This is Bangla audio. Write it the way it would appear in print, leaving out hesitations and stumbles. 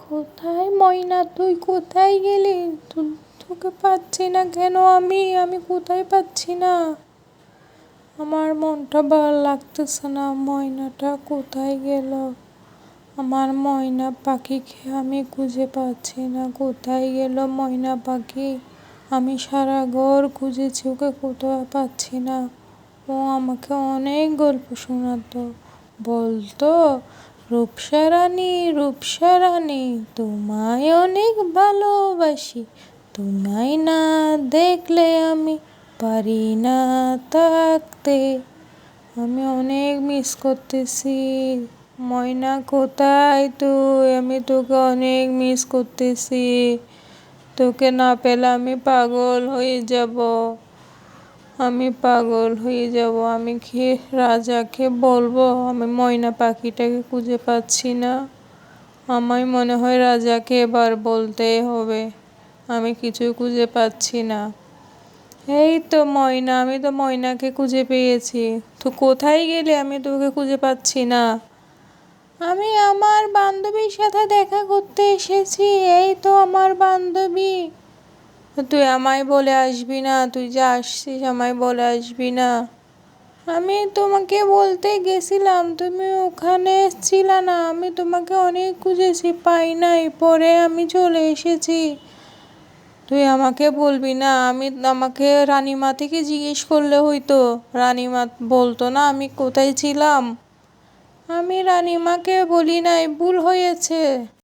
কোথায় ময়না, তুই কোথায় গেলি? তোকে পাচ্ছি না কেন? আমি কোথায় পাচ্ছি না। আমার মনটা ভালো লাগতেছে না। ময়নাটা কোথায় গেল? আমার ময়না পাখিকে আমি খুঁজে পাচ্ছি না। কোথায় গেল ময়না পাখি? আমি সারা ঘর খুঁজেছি, ওকে কোথাও পাচ্ছি না। ও আমাকে অনেক গল্প শোনাতো, বলতো, রূপসা রানী, রূপসা রানী, তোমায় অনেক ভালোবাসি, তোমায় না দেখলে আমি পারি না থাকতে। আমি অনেক মিস করতেছি। ময়না কোথায় তুই? আমি তোকে অনেক মিস করতেছি। তোকে না পেলে আমি পাগল হয়ে যাব। আমি পাগল হয়ে যাব। আমি কি রাজাকে বলবো আমি ময়না পাখিটাকে খুঁজে পাচ্ছি না? আমায় মনে হয় রাজাকে এবার বলতেই হবে। আমি কিছু খুঁজে পাচ্ছি না। এই তো ময়না, আমি তো ময়নাকে খুঁজে পেয়েছি। তো কোথায় গেলে? আমি তোকে খুঁজে পাচ্ছি না। আমি আমার বান্ধবীর সাথে দেখা করতে এসেছি। এই তো আমার বান্ধবী। তুই আমায় বলে আসবি না? তুই যে আসছিস আমায় বলে আসবি না? আমি তোমাকে বলতে গেছিলাম, তুমি ওখানে ছিল না। আমি তোমাকে অনেক খুঁজেছি, পাই নাই, পরে আমি চলে এসেছি। তুই আমাকে বলবি না? আমাকে রানীমা থেকে জিজ্ঞেস করলে হইতো। রানীমা বলতো না আমি কোথায় ছিলাম? আমি রানীমাকে বলি নাই, ভুল হয়েছে।